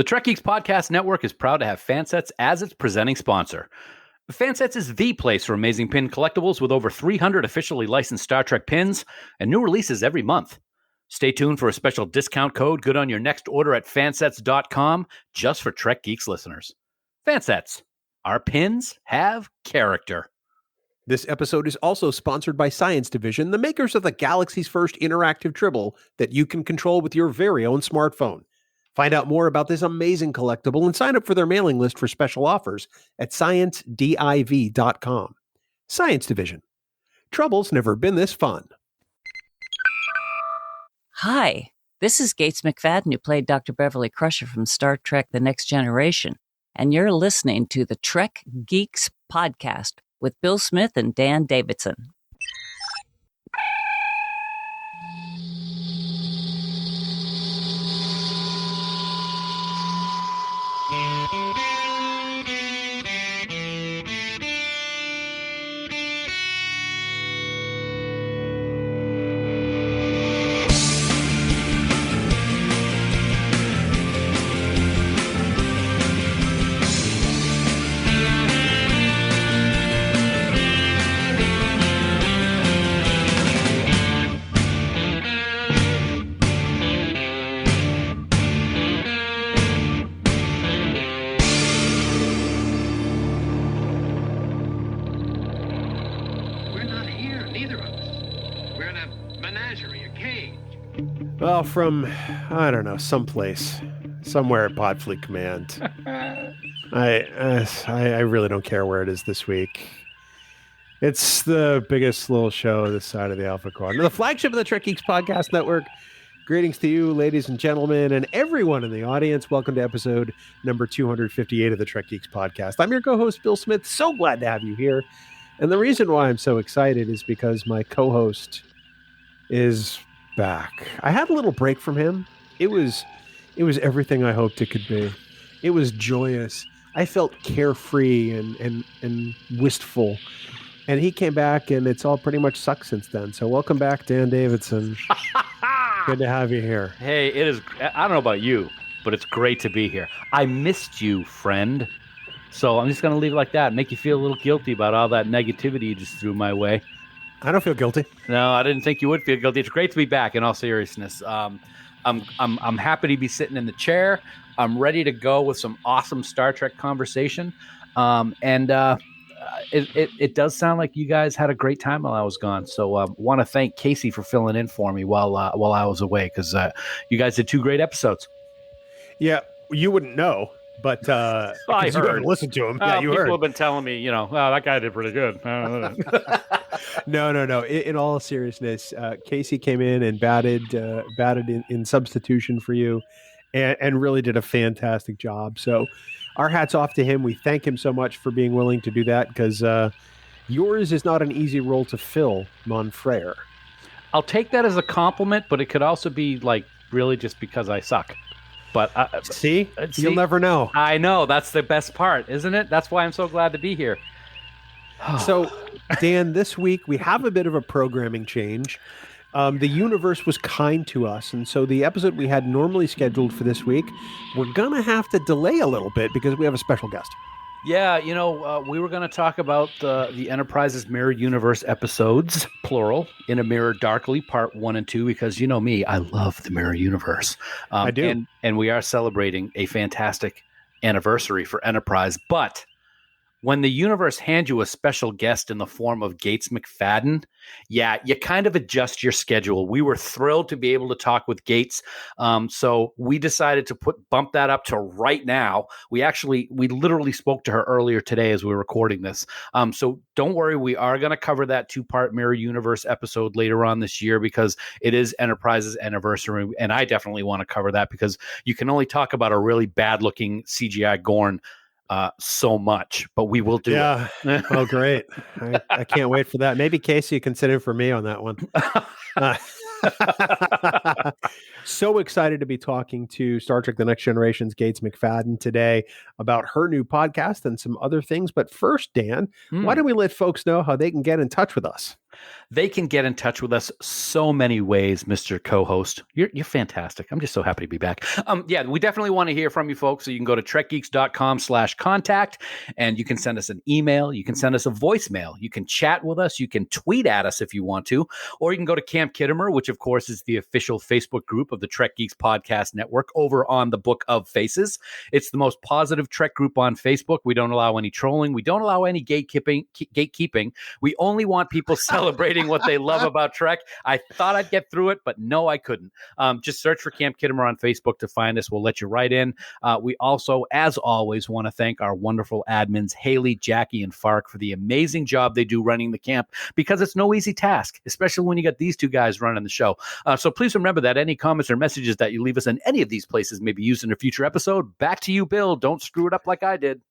The Trek Geeks Podcast Network is proud to have Fansets as its presenting sponsor. Fansets is the place for amazing pin collectibles with over 300 officially licensed Star Trek pins and new releases every month. Stay tuned for a special discount code good on your next order at fansets.com just for Trek Geeks listeners. Fansets. Our pins have character. This episode is also sponsored by Science Division, the makers of the galaxy's first interactive tribble that you can control with your very own smartphone. Find out more about this amazing collectible and sign up for their mailing list for special offers at sciencediv.com. Science Division. Trouble's never been this fun. Hi, this is Gates McFadden, who played Dr. Beverly Crusher from Star Trek The Next Generation, and you're listening to the Trek Geeks Podcast with Bill Smith and Dan Davidson. Well, from, I don't know, someplace, somewhere at Podfleet Command. I really don't care where it is this week. It's the biggest little show this side of the Alpha Quadrant, the flagship of the Trek Geeks Podcast Network. Greetings to you, ladies and gentlemen, and everyone in the audience. Welcome to episode number 258 of the Trek Geeks Podcast. I'm your co-host, Bill Smith. So glad to have you here. And the reason why I'm so excited is because my co-host is back. I had a little break from him. It was everything I hoped it could be. It was joyous. I felt carefree and wistful. And he came back, and it's all pretty much sucked since then. So welcome back, Dan Davidson. Good to have you here. Hey, it is. I don't know about you, but it's great to be here. I missed you, friend. So I'm just going to leave it like that. Make you feel a little guilty about all that negativity you just threw my way. I don't feel guilty. No, I didn't think you would feel guilty. It's great to be back. In all seriousness, I'm happy to be sitting in the chair. I'm ready to go with some awesome Star Trek conversation. It does sound like you guys had a great time while I was gone. So want to thank Casey for filling in for me while I was away, because you guys did 2 great episodes. Yeah, you wouldn't know. But I heard. You haven't listened to him. Yeah, you people heard. People have been telling me, that guy did pretty good. No. In all seriousness, Casey came in and batted in substitution for you, and really did a fantastic job. So, our hats off to him. We thank him so much for being willing to do that, because yours is not an easy role to fill, mon frere. I'll take that as a compliment, but it could also be like really just because I suck. But see, you'll never know. I know. That's the best part, isn't it? That's why I'm so glad to be here. So, Dan, this week we have a bit of a programming change. The universe was kind to us, and so the episode we had normally scheduled for this week, we're going to have to delay a little bit because we have a special guest. Yeah, we were going to talk about the Enterprise's Mirror Universe episodes, plural, In a Mirror Darkly, Part 1 and 2, because you know me, I love the Mirror Universe. I do. And we are celebrating a fantastic anniversary for Enterprise, but when the universe hands you a special guest in the form of Gates McFadden, yeah, you kind of adjust your schedule. We were thrilled to be able to talk with Gates, so we decided to bump that up to right now. We literally spoke to her earlier today as we were recording this. So don't worry, we are going to cover that 2-part Mirror Universe episode later on this year, because it is Enterprise's anniversary, and I definitely want to cover that because you can only talk about a really bad-looking CGI Gorn so much, but we will do it. Oh, great. I can't wait for that. Maybe Casey can sit in for me on that one. So excited to be talking to Star Trek The Next Generation's Gates McFadden today about her new podcast and some other things. But first, Dan, why don't we let folks know how they can get in touch with us? They can get in touch with us so many ways, Mr. Co-host. You're fantastic. I'm just so happy to be back. Yeah, we definitely want to hear from you folks. So you can go to trekgeeks.com/contact and you can send us an email. You can send us a voicemail. You can chat with us. You can tweet at us if you want to, or you can go to Camp Kittimer, which of course is the official Facebook group of the Trek Geeks Podcast Network over on the Book of Faces. It's the most positive Trek group on Facebook. We don't allow any trolling. We don't allow any gatekeeping. We only want people celebrating what they love about Trek. I thought I'd get through it, but no, I couldn't. Just search for Camp Kittimer on Facebook to find us. We'll let you right in. We also, as always, want to thank our wonderful admins, Haley, Jackie, and Fark, for the amazing job they do running the camp, because it's no easy task, especially when you got these two guys running the show. So please remember that any comments or messages that you leave us in any of these places may be used in a future episode. Back to you, Bill. Don't screw it up like I did.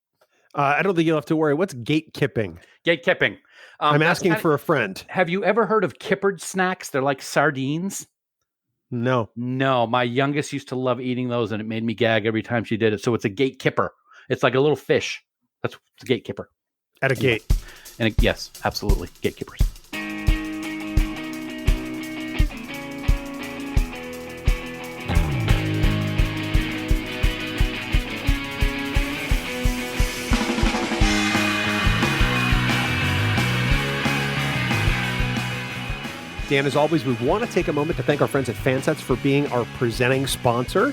I don't think you'll have to worry. What's gatekeeping? Gatekeeping. I'm asking for a friend. Have you ever heard of kippered snacks? They're like sardines. No. My youngest used to love eating those, and it made me gag every time she did it. So it's a gatekeeper. It's like a little fish. That's a gatekeeper. At a gate. And yes, absolutely. Gatekeepers. Dan, as always, we want to take a moment to thank our friends at Fansets for being our presenting sponsor.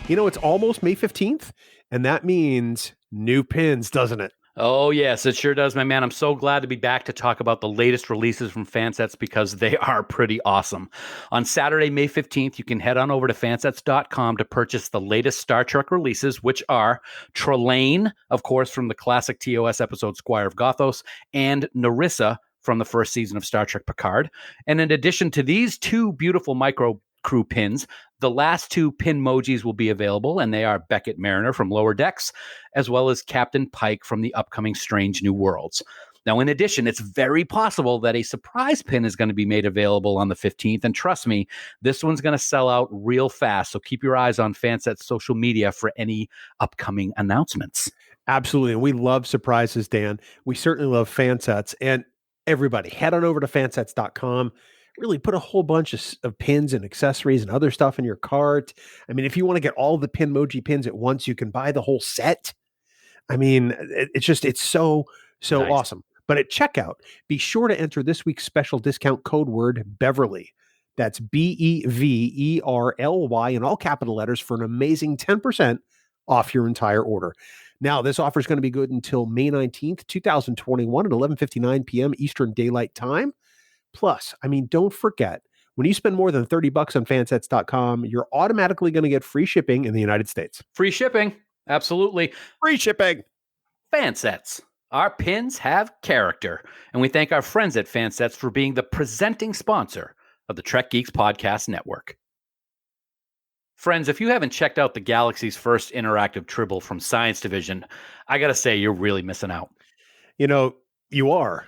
You know, it's almost May 15th, and that means new pins, doesn't it? Oh, yes, it sure does, my man. I'm so glad to be back to talk about the latest releases from Fansets because they are pretty awesome. On Saturday, May 15th, you can head on over to fansets.com to purchase the latest Star Trek releases, which are Trelane, of course, from the classic TOS episode Squire of Gothos, and Narissa from the first season of Star Trek Picard. And in addition to these two beautiful micro crew pins, the last two Pinmojis will be available, and they are Beckett Mariner from Lower Decks, as well as Captain Pike from the upcoming Strange New Worlds. Now, in addition, it's very possible that a surprise pin is going to be made available on the 15th, and trust me, this one's going to sell out real fast, so keep your eyes on Fanset's social media for any upcoming announcements. Absolutely, and we love surprises, Dan. We certainly love Fansets, and everybody, head on over to fansets.com. Really put a whole bunch of pins and accessories and other stuff in your cart. I mean, if you want to get all the Pinmoji pins at once, you can buy the whole set. I mean, it's so nice. Awesome. But at checkout, be sure to enter this week's special discount code word Beverly. That's BEVERLY in all capital letters for an amazing 10% off your entire order. Now, this offer is going to be good until May 19th, 2021 at 11:59 p.m. Eastern Daylight Time. Plus, I mean, don't forget, when you spend more than $30 on fansets.com, you're automatically going to get free shipping in the United States. Free shipping. Absolutely. Free shipping. Fansets. Our pins have character. And we thank our friends at Fansets for being the presenting sponsor of the Trek Geeks Podcast Network. Friends, if you haven't checked out the galaxy's first interactive Tribble from Science Division, I got to say, you're really missing out. You know, you are.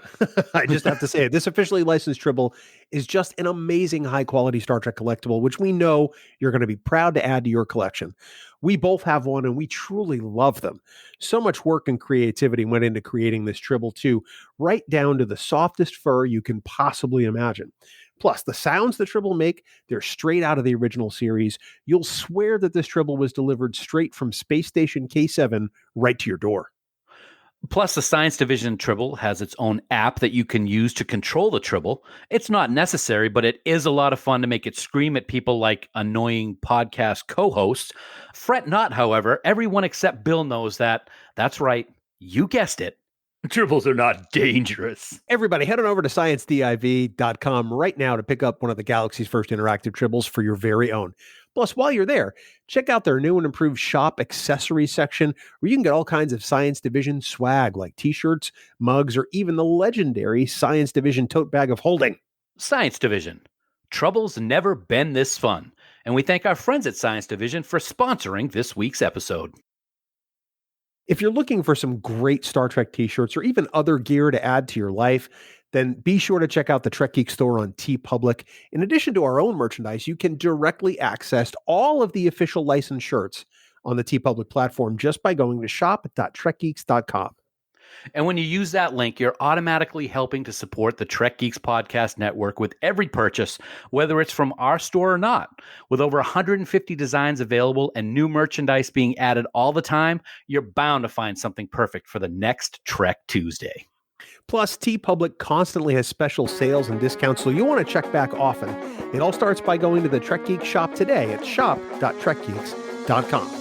I just have to say it. This officially licensed Tribble is just an amazing high-quality Star Trek collectible, which we know you're going to be proud to add to your collection. We both have one, and we truly love them. So much work and creativity went into creating this Tribble, too, right down to the softest fur you can possibly imagine. Plus, the sounds the Tribble make, they're straight out of the original series. You'll swear that this Tribble was delivered straight from Space Station K7 right to your door. Plus, the Science Division Tribble has its own app that you can use to control the Tribble. It's not necessary, but it is a lot of fun to make it scream at people like annoying podcast co-hosts. Fret not, however, everyone except Bill knows that. That's right, you guessed it. Tribbles are not dangerous. Everybody, head on over to sciencediv.com right now to pick up one of the galaxy's first interactive Tribbles for your very own. Plus, while you're there, check out their new and improved shop accessories section where you can get all kinds of Science Division swag like t-shirts, mugs, or even the legendary Science Division tote bag of holding. Science Division. Trouble's never been this fun. And we thank our friends at Science Division for sponsoring this week's episode. If you're looking for some great Star Trek t-shirts or even other gear to add to your life, then be sure to check out the Trek Geek store on TeePublic. In addition to our own merchandise, you can directly access all of the official licensed shirts on the TeePublic platform just by going to shop.trekgeeks.com. And when you use that link, you're automatically helping to support the Trek Geeks Podcast Network with every purchase, whether it's from our store or not. With over 150 designs available and new merchandise being added all the time, you're bound to find something perfect for the next Trek Tuesday. Plus, TeePublic constantly has special sales and discounts, so you'll want to check back often. It all starts by going to the Trek Geeks shop today at shop.trekgeeks.com.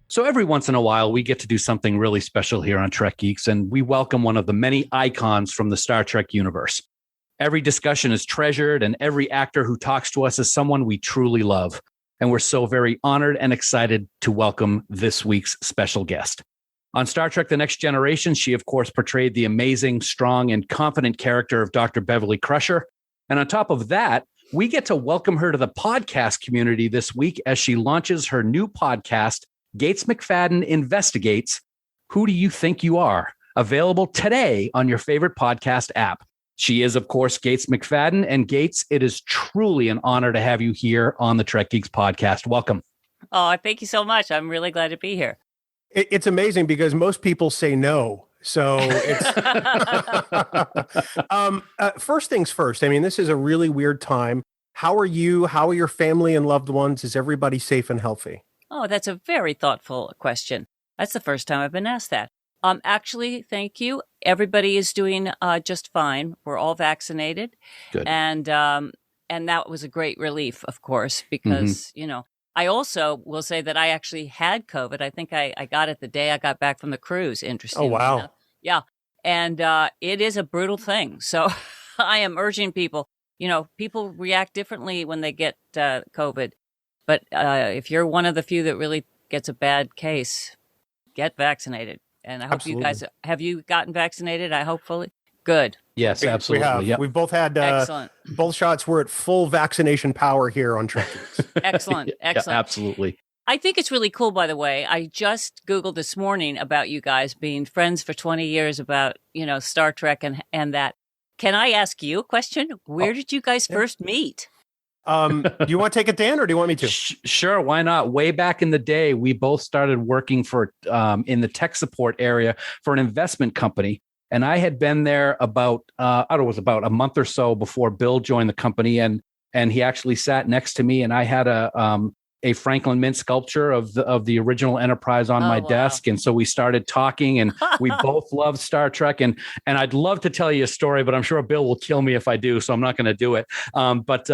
So every once in a while, we get to do something really special here on Trek Geeks, and we welcome one of the many icons from the Star Trek universe. Every discussion is treasured, and every actor who talks to us is someone we truly love. And we're so very honored and excited to welcome this week's special guest. On Star Trek The Next Generation, she, of course, portrayed the amazing, strong, and confident character of Dr. Beverly Crusher. And on top of that, we get to welcome her to the podcast community this week as she launches her new podcast, Gates McFadden InvestiGates. Who do you think you are? Available today on your favorite podcast app. She is, of course, Gates McFadden. And Gates, it is truly an honor to have you here on the Trek Geeks Podcast. Welcome. Oh, thank you so much. I'm really glad to be here. It's amazing because most people say no. So it's first things first. I mean, this is a really weird time. How are you? How are your family and loved ones? Is everybody safe and healthy? Oh, that's a very thoughtful question. That's the first time I've been asked that. Actually, thank you. Everybody is doing just fine. We're all vaccinated. Good. And that was a great relief, of course, because, I also will say that I actually had COVID. I think I got it the day I got back from the cruise. Interesting. Oh, wow. Enough. Yeah. And it is a brutal thing. So I am urging people, people react differently when they get COVID. But if you're one of the few that really gets a bad case, get vaccinated. And I hope Absolutely. you guys, have you gotten vaccinated? Hopefully. Good. Yes, absolutely. We have. Yep. We've both had Excellent. both shots. We're at full vaccination power here on Trek Geeks. Excellent. Excellent. Yeah, absolutely. I think it's really cool, by the way. I just Googled this morning about you guys being friends for 20 years about, Star Trek and that. Can I ask you a question? Where did you guys first meet? Do you want to take it, Dan, or do you want me to? Sure, why not? Way back in the day, we both started working for in the tech support area for an investment company. And I had been there about it was about a month or so before Bill joined the company, and he actually sat next to me, and I had a Franklin Mint sculpture of the original Enterprise on my desk, and so we started talking, and we both loved Star Trek, and I'd love to tell you a story, but I'm sure Bill will kill me if I do, so I'm not going to do it. But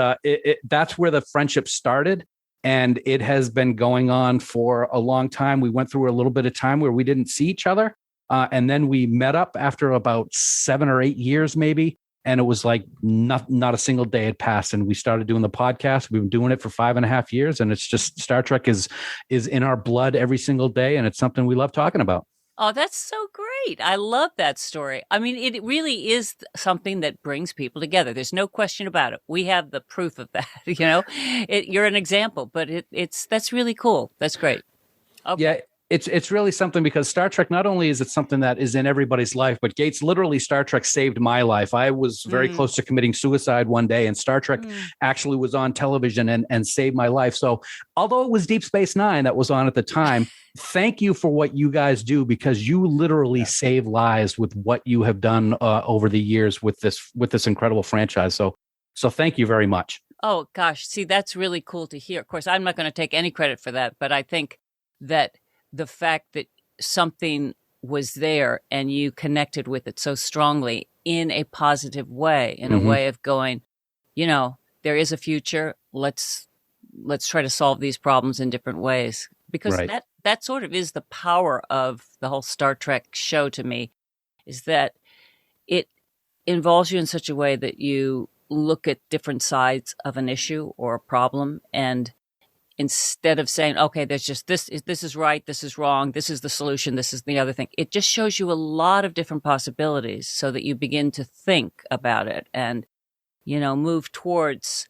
that's where the friendship started, and it has been going on for a long time. We went through a little bit of time where we didn't see each other. And then we met up after about 7 or 8 years, maybe. And it was like not a single day had passed. And we started doing the podcast. We've been doing it for 5.5 years. And it's just Star Trek is in our blood every single day. And it's something we love talking about. Oh, that's so great. I love that story. I mean, it really is something that brings people together. There's no question about it. We have the proof of that. You're an example, but that's really cool. That's great. Okay. Yeah. It's really something because Star Trek, not only is it something that is in everybody's life, but Gates, literally Star Trek saved my life. I was very close to committing suicide one day, and Star Trek actually was on television and saved my life. So although it was Deep Space Nine that was on at the time, thank you for what you guys do, because you literally save lives with what you have done over the years with this incredible franchise. So thank you very much. Oh, gosh. See, that's really cool to hear. Of course, I'm not going to take any credit for that, but I think that the fact that something was there and you connected with it so strongly in a positive way, in a way of going, there is a future. Let's try to solve these problems in different ways, because that sort of is the power of the whole Star Trek show to me, is that it involves you in such a way that you look at different sides of an issue or a problem, and instead of saying, okay, there's just this is right, this is wrong, this is the solution, this is the other thing, it just shows you a lot of different possibilities so that you begin to think about it and, move towards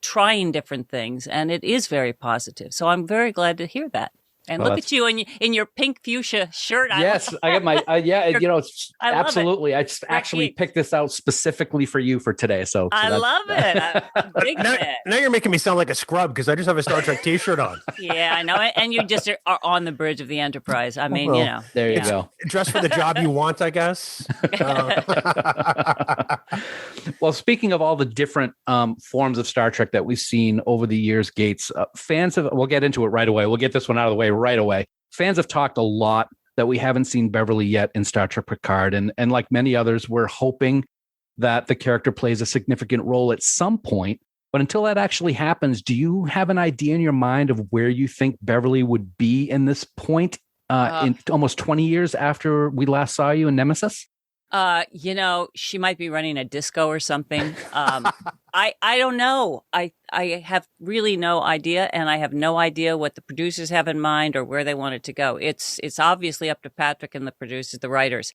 trying different things. And it is very positive. So I'm very glad to hear that. And look at you in your pink fuchsia shirt. Yes, I got my, it's I love absolutely. I just actually picked this out specifically for you for today. So I love it. I'm big fan. Now you're making me sound like a scrub because I just have a Star Trek t-shirt on. Yeah, I know it. And you just are on the bridge of the Enterprise. I mean, There you go. Dress for the job you want, I guess. Well, speaking of all the different forms of Star Trek that we've seen over the years, Gates, we'll get into it right away. We'll get this one out of the way right away. Fans have talked a lot that we haven't seen Beverly yet in Star Trek Picard. And like many others, we're hoping that the character plays a significant role at some point. But until that actually happens, do you have an idea in your mind of where you think Beverly would be in this point in almost 20 years after we last saw you in Nemesis? She might be running a disco or something. I don't know. I have really no idea, and I have no idea what the producers have in mind or where they want it to go. It's obviously up to Patrick and the producers, the writers.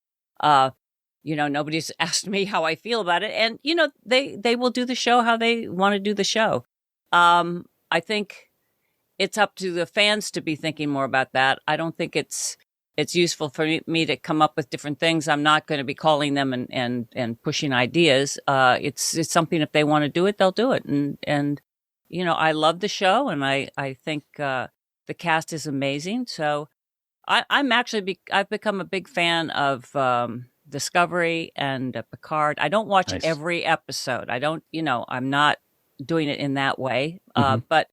Nobody's asked me how I feel about it, and they will do the show how they want to do the show. I think it's up to the fans to be thinking more about that. I don't think it's useful for me to come up with different things. I'm not going to be calling them and pushing ideas. It's something, if they want to do it, they'll do it. And I love the show, and I think the cast is amazing. So I've become a big fan of Discovery and Picard. I don't watch every episode. I don't, I'm not doing it in that way. But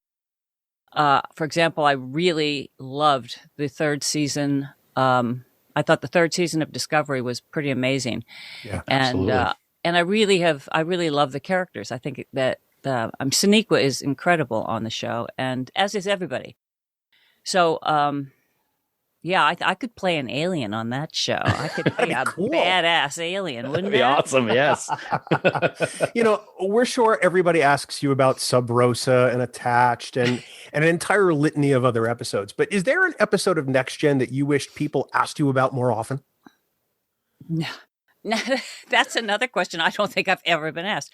for example, I really loved the third season. I thought the third season of Discovery was pretty amazing. Yeah, absolutely. And I really love the characters. I think that Sonequa is incredible on the show, and as is everybody. So, I could play an alien on that show. I could play a badass alien, wouldn't be awesome? Yes. We're sure everybody asks you about Sub Rosa and Attached and an entire litany of other episodes. But is there an episode of Next Gen that you wished people asked you about more often? No, that's another question I don't think I've ever been asked.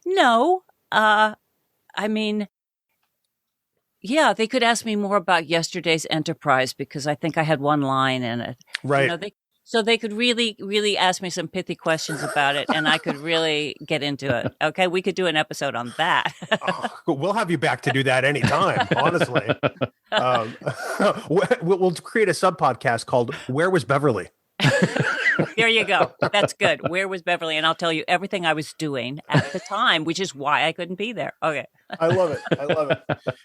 No. I mean, yeah, they could ask me more about yesterday's Enterprise because I think I had one line in it. Right. So they could really, really ask me some pithy questions about it, and I could really get into it. Okay, we could do an episode on that. We'll have you back to do that anytime, honestly. We'll create a sub-podcast called Where Was Beverly? There you go. That's good. Where was Beverly? And I'll tell you everything I was doing at the time, which is why I couldn't be there. Okay. I love it.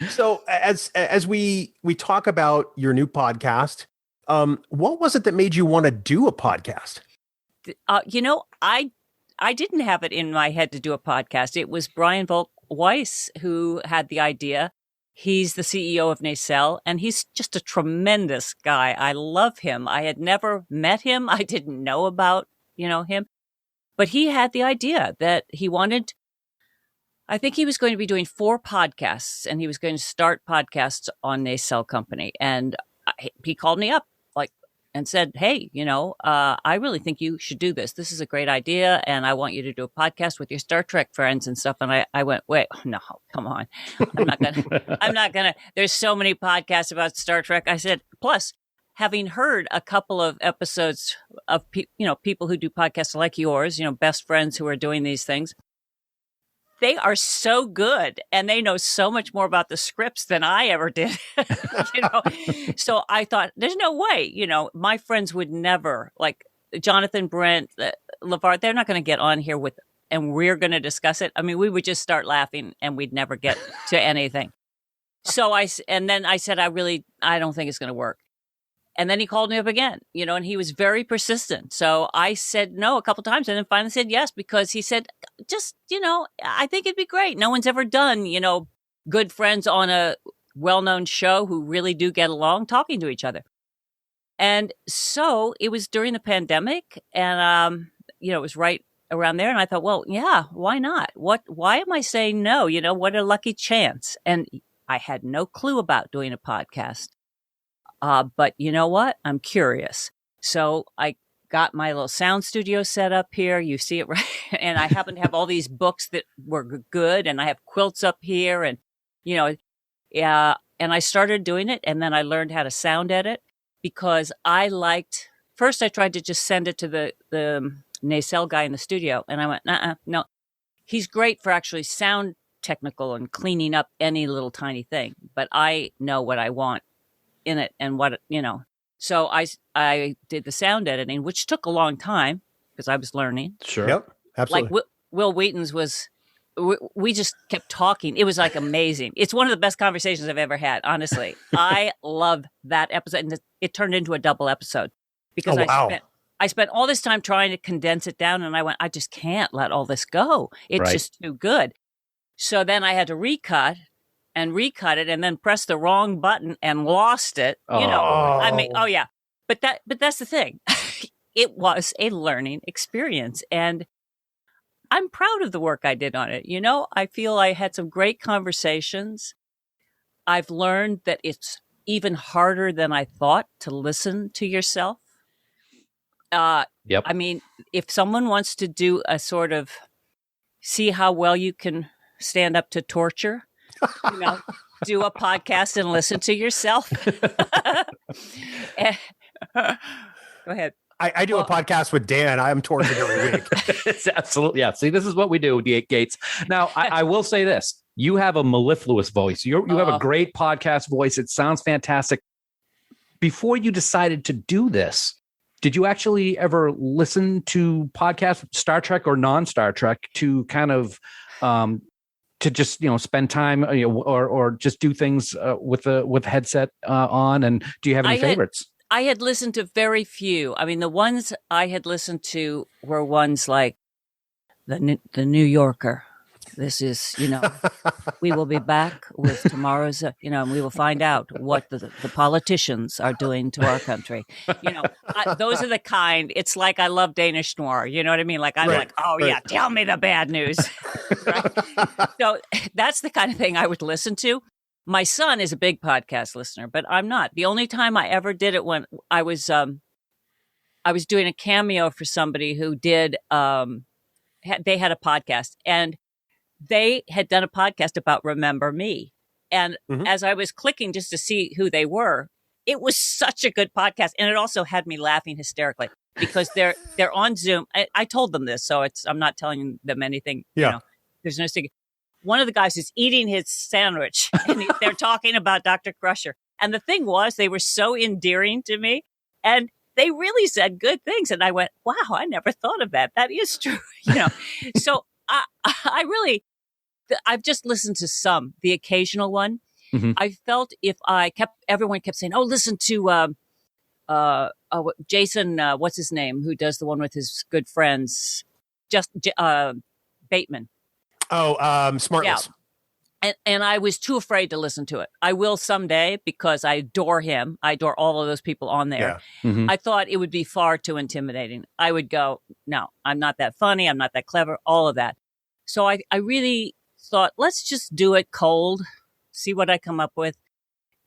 So as we talk about your new podcast, what was it that made you want to do a podcast? I didn't have it in my head to do a podcast. It was Brian Weiss who had the idea. He's the CEO of Nacelle, and he's just a tremendous guy. I love him. I had never met him. I didn't know about, him. But he had the idea that he wanted, I think he was going to be doing 4 podcasts, and he was going to start podcasts on Nacelle Company. And he called me up and said, hey, I really think you should do this. This is a great idea, and I want you to do a podcast with your Star Trek friends and stuff. And I went, wait, no, come on. I'm not gonna, there's so many podcasts about Star Trek. I said, plus, having heard a couple of episodes of, people who do podcasts like yours, best friends who are doing these things, they are so good, and they know so much more about the scripts than I ever did. So I thought, there's no way, my friends would never, like Jonathan, Brent, LeVar, they're not going to get on here and we're going to discuss it. I mean, we would just start laughing and we'd never get to anything. And then I said, I don't think it's going to work. And then he called me up again, and he was very persistent. So I said no a couple times and then finally said yes, because he said, just, I think it'd be great. No one's ever done, good friends on a well-known show who really do get along talking to each other. And so it was during the pandemic, and, it was right around there. And I thought, well, yeah, why not? Why am I saying no? What a lucky chance. And I had no clue about doing a podcast. But you know what? I'm curious. So I got my little sound studio set up here. You see it right. And I happen to have all these books that were good. And I have quilts up here. And, And I started doing it, and then I learned how to sound edit because first I tried to just send it to the nacelle guy in the studio, and I went, no, he's great for actually sound technical and cleaning up any little tiny thing, but I know what I want in it and what, So I did the sound editing, which took a long time because I was learning. Sure. Yep. Absolutely. Like Will Wheaton's we just kept talking. It was like amazing. It's one of the best conversations I've ever had, honestly. I loved that episode. And it turned into a double episode because I spent all this time trying to condense it down. And I went, I just can't let all this go. It's just too good. So then I had to recut it and then press the wrong button and lost it. Oh yeah. But that's the thing. It was a learning experience, and I'm proud of the work I did on it. I feel I had some great conversations. I've learned that it's even harder than I thought to listen to yourself. Yep. I mean, if someone wants to do a sort of see how well you can stand up to torture, do a podcast and listen to yourself. Go ahead. I do a podcast with Dan. I'm tortured every week. It's absolutely, yeah. See, this is what we do, Gates. Now, I will say this. You have a mellifluous voice. You have a great podcast voice. It sounds fantastic. Before you decided to do this, did you actually ever listen to podcasts, Star Trek or non-Star Trek, to kind of to just spend time or just do things with headset on? And do you have any favorites? I had listened to very few. I mean, the ones I had listened to were ones like the New Yorker. This is, we will be back with tomorrow's, and we will find out what the politicians are doing to our country. Those are the kind. It's like I love Danish noir. You know what I mean? Like yeah, tell me the bad news. Right? So that's the kind of thing I would listen to. My son is a big podcast listener, but I'm not. The only time I ever did it when I was doing a cameo for somebody who did, they had a podcast, and they had done a podcast about Remember Me. And as I was clicking just to see who they were, it was such a good podcast. And it also had me laughing hysterically because they're on Zoom. I told them this, so I'm not telling them anything. Yeah. There's no secret. One of the guys is eating his sandwich and they're talking about Dr. Crusher. And the thing was, they were so endearing to me and they really said good things. And I went, wow, I never thought of that. That is true. So I've just listened to the occasional one. Mm-hmm. I felt if everyone kept saying, oh, listen to, Jason, what's his name? Who does the one with his good friends? Bateman. Smartless. Yeah. And I was too afraid to listen to it. I will someday because I adore him. I adore all of those people on there. Yeah. Mm-hmm. I thought it would be far too intimidating. I would go, no, I'm not that funny. I'm not that clever, all of that. So I really thought, let's just do it cold, see what I come up with.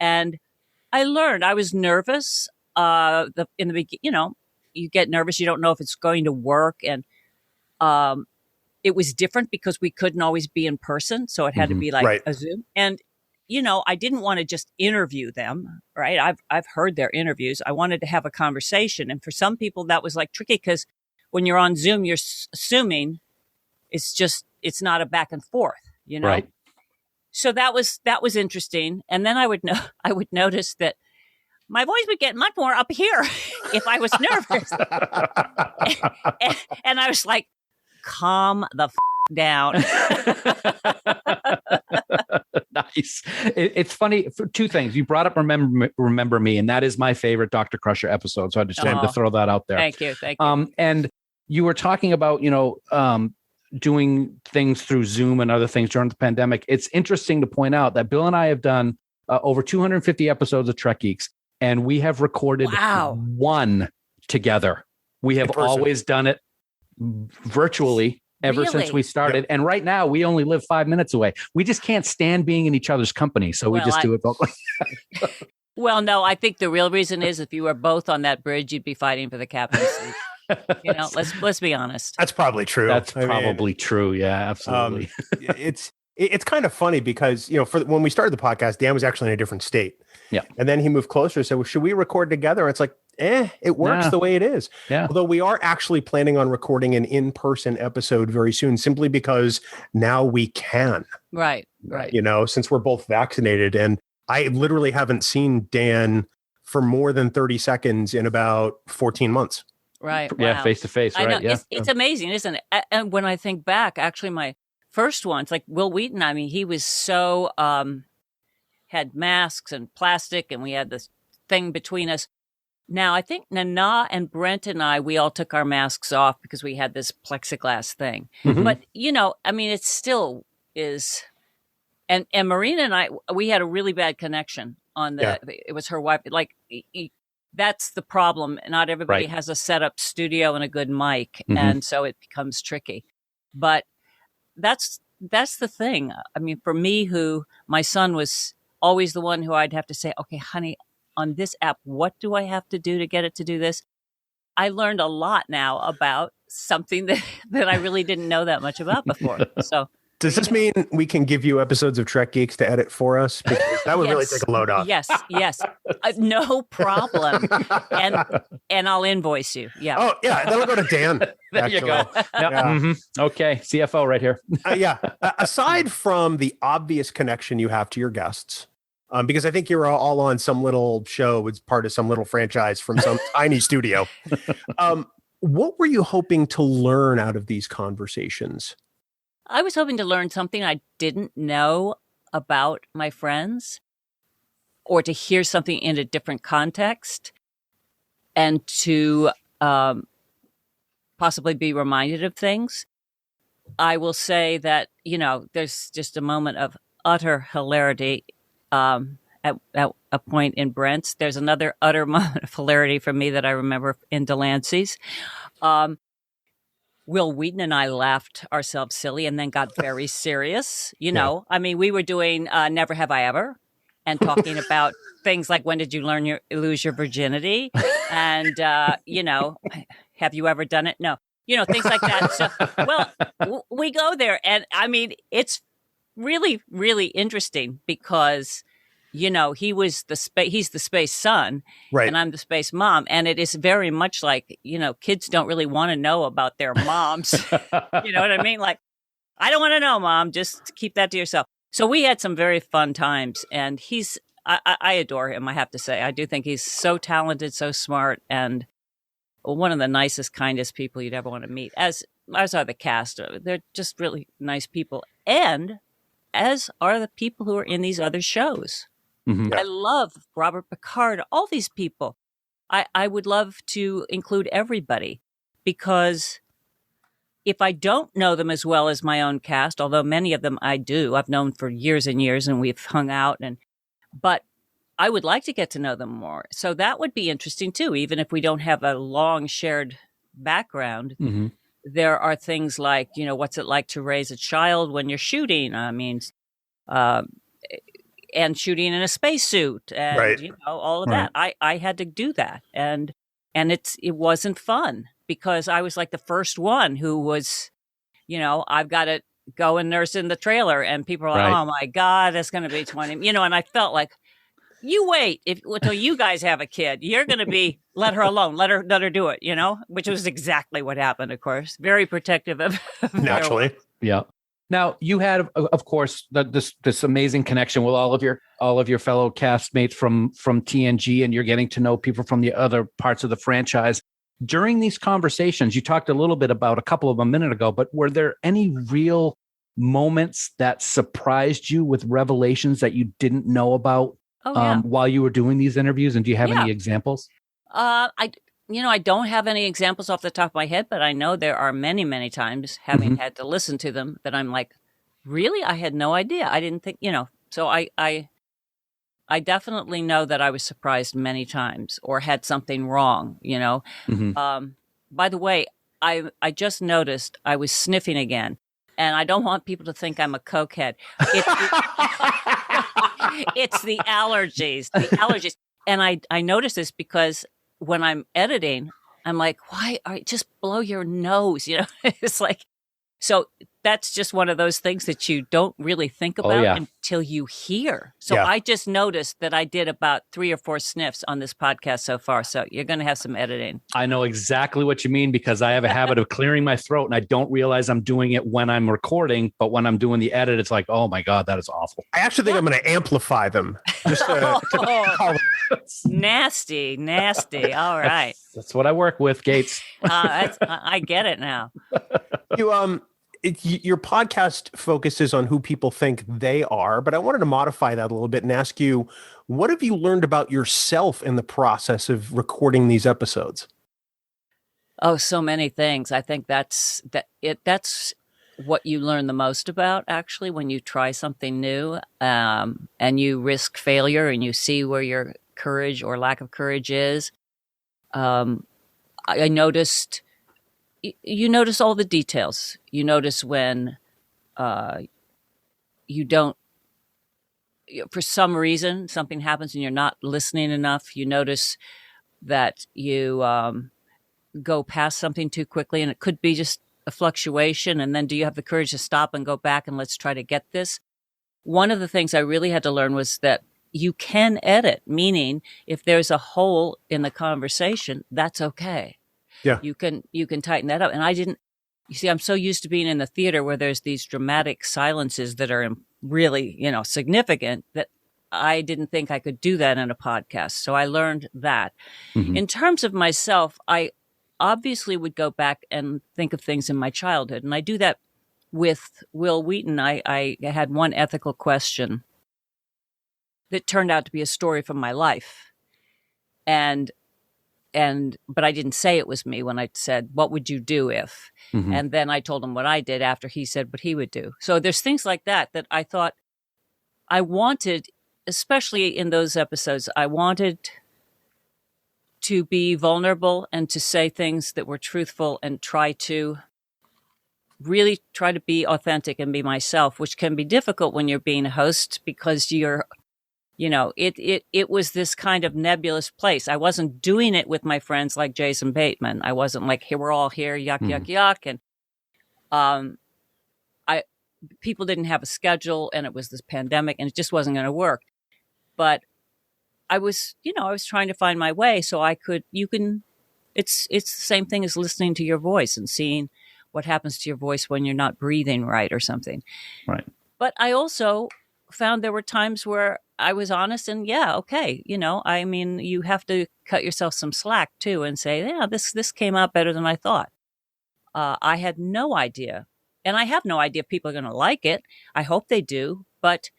And I learned. I was nervous. In the beginning, you get nervous. You don't know if it's going to work. And it was different because we couldn't always be in person. So it had to be like a Zoom. And, I didn't want to just interview them, right? I've heard their interviews. I wanted to have a conversation. And for some people, that was like tricky because when you're on Zoom, you're assuming it's not a back and forth, Right. So that was interesting. And then I would notice that my voice would get much more up here if I was nervous. and I was like, calm the down. Nice. It's funny for two things. You brought up Remember Me, and that is my favorite Dr. Crusher episode. So I just wanted to throw that out there. Thank you. And you were talking about, doing things through Zoom and other things during the pandemic. It's interesting to point out that Bill and I have done over 250 episodes of Trek Geeks, and we have recorded one together. We have always done it virtually ever since we started. Yep. And right now we only live 5 minutes away. We just can't stand being in each other's company. So we just do it both. Well, no, I think the real reason is if you were both on that bridge, you'd be fighting for the captain's seat. Let's be honest. That's probably true. That's probably true. Yeah, absolutely. it's kind of funny because, when we started the podcast, Dan was actually in a different state. Yeah. And then he moved closer and said, well, should we record together? It's like, it works the way it is. Yeah. Although we are actually planning on recording an in-person episode very soon, simply because now we can. Right. Since we're both vaccinated. And I literally haven't seen Dan for more than 30 seconds in about 14 months. Right. Yeah. Wow. Face to face. Right. I know. Yeah. It's amazing, isn't it? And when I think back, actually, my first one, it's like Will Wheaton. I mean, he was so, had masks and plastic, and we had this thing between us. Now, I think Nana and Brent and we all took our masks off because we had this plexiglass thing. Mhm. But, I mean, it still is. And Marina and I, we had a really bad connection on it was her wife. Like, that's the problem. Not everybody has a set up studio and a good mic. Mhm. And so it becomes tricky. But that's the thing. I mean, for me, my son was always the one who I'd have to say, okay, honey, on this app, what do I have to do to get it to do this? I learned a lot now about something that I really didn't know that much about before. So does this mean we can give you episodes of Trek Geeks to edit for us? Because that would really take a load off. Yes. No problem. And I'll invoice you. Yeah. Oh, yeah. That'll go to Dan. There you go. Yep. Yeah. Mhm. Okay. CFO right here. Aside from the obvious connection you have to your guests, because I think you're all on some little show as part of some little franchise from some tiny studio. What were you hoping to learn out of these conversations? I was hoping to learn something I didn't know about my friends, or to hear something in a different context, and to possibly be reminded of things. I will say that, there's just a moment of utter hilarity at a point in Brent's. There's another utter moment of hilarity for me that I remember in Delancey's. Will Wheaton and I laughed ourselves silly and then got very serious. I mean, we were doing Never Have I Ever and talking about things like, when did you lose your virginity? And, have you ever done it? No. Things like that. So, we go there. And I mean, it's really, really interesting because, he's the space son, right? And I'm the space mom. And it is very much like, kids don't really want to know about their moms. You know what I mean? Like, I don't want to know, Mom. Just keep that to yourself. So we had some very fun times, and I adore him. I have to say, I do think he's so talented, so smart, and one of the nicest, kindest people you'd ever want to meet. As are the cast. They're just really nice people. And as are the people who are in these other shows. Mm-hmm. I love Robert Picard, all these people. I would love to include everybody, because if I don't know them as well as my own cast, although many of them I do, I've known for years and years, and we've hung out, but I would like to get to know them more. So that would be interesting too, even if we don't have a long shared background. Mm-hmm. There are things like, what's it like to raise a child when you're shooting? I mean, and shooting in a spacesuit, and right. All of that. I had to do that, and it wasn't fun, because I was like the first one who was, I've got to go and nurse in the trailer, and people are like, oh my God, that's going to be 20, and I felt like, you wait until you guys have a kid. You're going to be, let her alone, let her do it, which was exactly what happened, of course. Very protective of naturally. Yeah. Now, you had, of course, this amazing connection with all of your fellow castmates from TNG, and you're getting to know people from the other parts of the franchise. During these conversations, you talked a little bit about a couple of them a minute ago, but were there any real moments that surprised you with revelations that you didn't know about while you were doing these interviews? And do you have any examples? I don't have any examples off the top of my head, but I know there are many, many times, having had to listen to them, that I'm like, really? I had no idea. I didn't think, so I definitely know that I was surprised many times, or had something wrong, By the way, I just noticed I was sniffing again, and I don't want people to think I'm a cokehead. It's the allergies. And I notice this because when I'm editing, I'm like, why are you just blow your nose? It's like, so that's just one of those things that you don't really think about until you hear. So I just noticed that I did about 3 or 4 sniffs on this podcast so far. So you're going to have some editing. I know exactly what you mean because I have a habit of clearing my throat and I don't realize I'm doing it when I'm recording. But when I'm doing the edit, it's like, oh my God, that is awful. I actually think I'm going to amplify them. Just Nasty. All right. That's what I work with, Gates. I get it now. Your podcast focuses on who people think they are, but I wanted to modify that a little bit and ask you, what have you learned about yourself in the process of recording these episodes? Oh, so many things. I think that's what you learn the most about, actually, when you try something new and you risk failure and you see where your courage or lack of courage is. I noticed, you notice all the details. You notice when you don't, for some reason, something happens and you're not listening enough. You notice that you go past something too quickly, and it could be just a fluctuation. And then do you have the courage to stop and go back and let's try to get this? One of the things I really had to learn was that you can edit, meaning if there's a hole in the conversation, that's okay. Yeah. You can tighten that up. And I didn't, you see, I'm so used to being in the theater where there's these dramatic silences that are really, significant, that I didn't think I could do that in a podcast. So I learned that. Mm-hmm. In terms of myself, I obviously would go back and think of things in my childhood. And I do that with Will Wheaton. I had one ethical question that turned out to be a story from my life. But I didn't say it was me when I said, what would you do if? Mm-hmm. And then I told him what I did after he said what he would do. So there's things like that I thought I wanted, especially in those episodes, I wanted to be vulnerable and to say things that were truthful and really try to be authentic and be myself, which can be difficult when you're being a host because it was this kind of nebulous place. I wasn't doing it with my friends like Jason Bateman. I wasn't like, here, we're all here, yuck, yuck, yuck. And people didn't have a schedule and it was this pandemic and it just wasn't going to work. But I was trying to find my way so I could, it's the same thing as listening to your voice and seeing what happens to your voice when you're not breathing right or something. Right. But I also found there were times where I was honest and okay. You have to cut yourself some slack too and say, this came out better than I thought. I had no idea. And I have no idea if people are going to like it. I hope they do. But,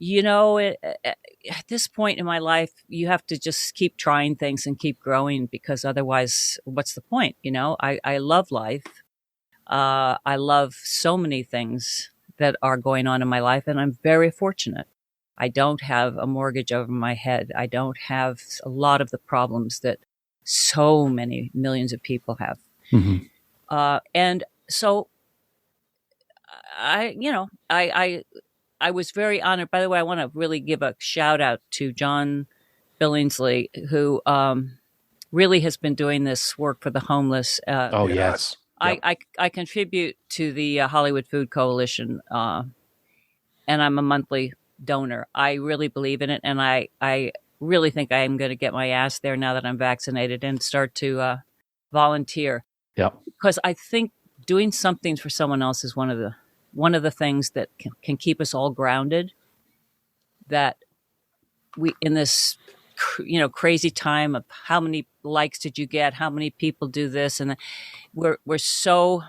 at this point in my life, you have to just keep trying things and keep growing because otherwise, what's the point? I love life. I love so many things that are going on in my life, and I'm very fortunate. I don't have a mortgage over my head. I don't have a lot of the problems that so many millions of people have. Mm-hmm. And so I was very honored. By the way, I want to really give a shout out to John Billingsley, who really has been doing this work for the homeless. Yes. Yep. I contribute to the Hollywood Food Coalition, and I'm a monthly donor. I really believe in it, and I really think I am going to get my ass there now that I'm vaccinated and start to volunteer. Yeah, because I think doing something for someone else is one of the things that can keep us all grounded. That we in this crazy time of how many likes did you get, how many people do this, and we're so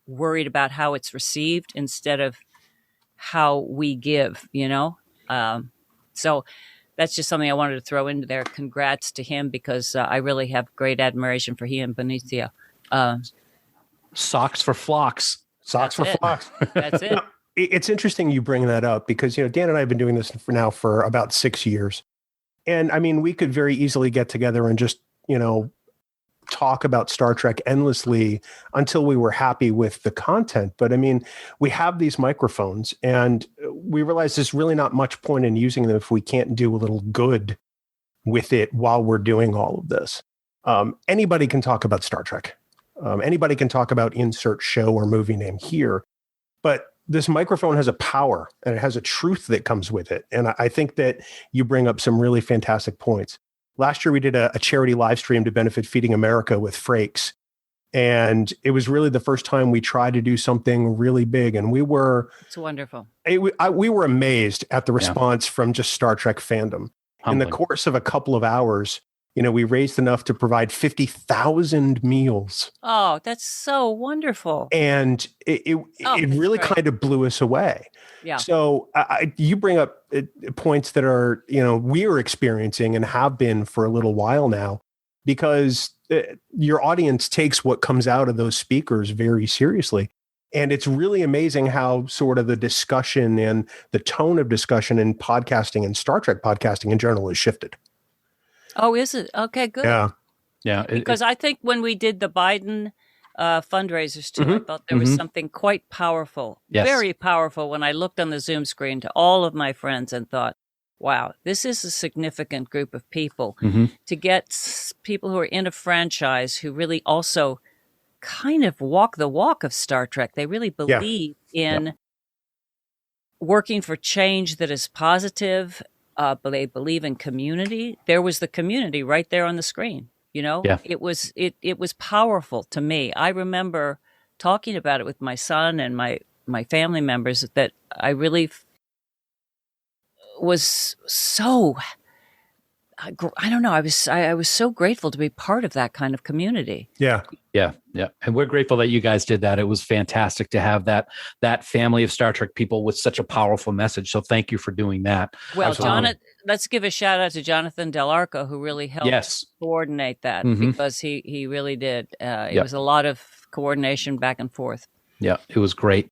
worried about how it's received instead of how we give, so that's just something I wanted to throw into there. Congrats to him because I really have great admiration for he and Benicio. Socks for flocks. Socks for flocks. That's it. It's interesting you bring that up because, Dan and I have been doing this for about 6 years. And I mean, we could very easily get together and just, talk about Star Trek endlessly until we were happy with the content. But I mean, we have these microphones and we realize there's really not much point in using them if we can't do a little good with it while we're doing all of this. Anybody can talk about Star Trek. Anybody can talk about insert show or movie name here. but this microphone has a power and it has a truth that comes with it. And I think that you bring up some really fantastic points. Last year, we did a charity live stream to benefit Feeding America with Frakes. And it was really the first time we tried to do something really big. And it's wonderful. We were amazed at the response from just Star Trek fandom. Humbling. In the course of a couple of hours, we raised enough to provide 50,000 meals. Oh, that's so wonderful. And it really kind of blew us away. Yeah. So you bring up points that are, we are experiencing and have been for a little while now, because your audience takes what comes out of those speakers very seriously. And it's really amazing how sort of the discussion and the tone of discussion in podcasting and Star Trek podcasting in general has shifted. Oh, is it? Okay, good. Yeah. Yeah. Because I think when we did the Biden fundraisers too, I thought there was something quite powerful, very powerful, when I looked on the Zoom screen to all of my friends and thought, wow, this is a significant group of people. To get people who are in a franchise who really also kind of walk the walk of Star Trek. They really believe in working for change that is positive. They believe in community. There was the community right there on the screen. It was powerful to me. I remember talking about it with my son and my family members, that I really was so, I don't know. I was so grateful to be part of that kind of community. Yeah. Yeah. Yeah. And we're grateful that you guys did that. It was fantastic to have that family of Star Trek people with such a powerful message. So thank you for doing that. Well, Jonathan, let's give a shout out to Jonathan Del Arco, who really helped coordinate that, because he really did. It was a lot of coordination back and forth. Yeah, it was great.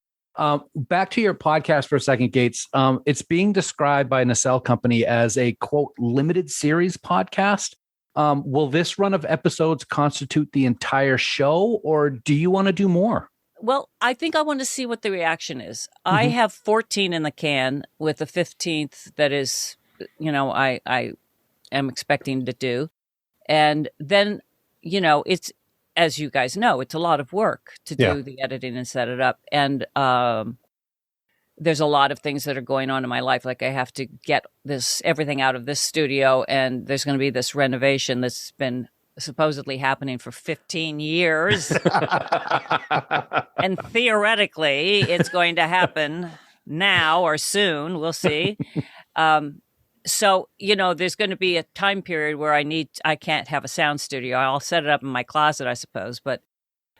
Back to your podcast for a second, Gates. It's being described by Nacelle Company as a, quote, limited series podcast. Will this run of episodes constitute the entire show, or do you want to do more? Well, I think I want to see what the reaction is. I have 14 in the can, with the 15th that is, I am expecting to do. And then, it's, as you guys know, it's a lot of work to do the editing and set it up. And there's a lot of things that are going on in my life. Like, I have to get everything out of this studio, and there's going to be this renovation that's been supposedly happening for 15 years. And theoretically, it's going to happen now or soon. We'll see. So, there's going to be a time period where I can't have a sound studio. I'll set it up in my closet, I suppose. But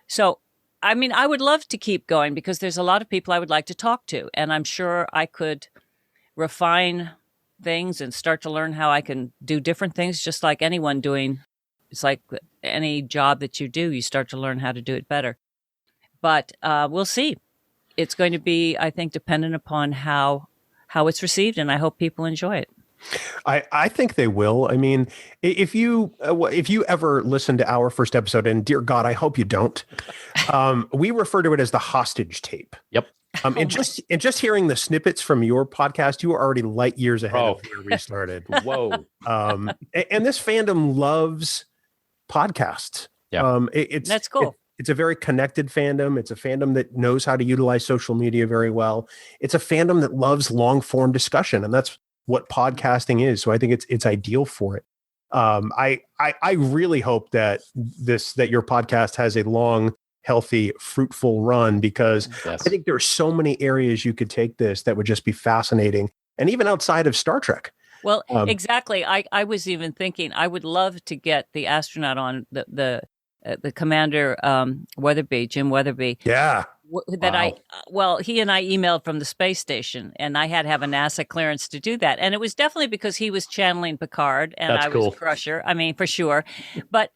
so, I would love to keep going, because there's a lot of people I would like to talk to. And I'm sure I could refine things and start to learn how I can do different things, just like anyone doing. It's like any job that you do, you start to learn how to do it better. But we'll see. It's going to be, I think, dependent upon how it's received, and I hope people enjoy it. I think they will. I mean, if you ever listen to our first episode, and dear God, I hope you don't, we refer to it as the hostage tape. Yep. And just hearing the snippets from your podcast, you are already light years ahead of where we started. Whoa. And this fandom loves podcasts. Yeah. That's cool. It's a very connected fandom. It's a fandom that knows how to utilize social media very well. It's a fandom that loves long form discussion, and that's what podcasting is. So I think it's ideal for it. I really hope that your podcast has a long, healthy, fruitful run, because I think there are so many areas you could take this that would just be fascinating, and even outside of Star Trek. Well, exactly. I was even thinking I would love to get the astronaut on the Commander Weatherby, Jim Weatherby. Yeah. He and I emailed from the space station, and I had to have a NASA clearance to do that. And it was definitely because he was channeling Picard, and I was Crusher. I mean, for sure. But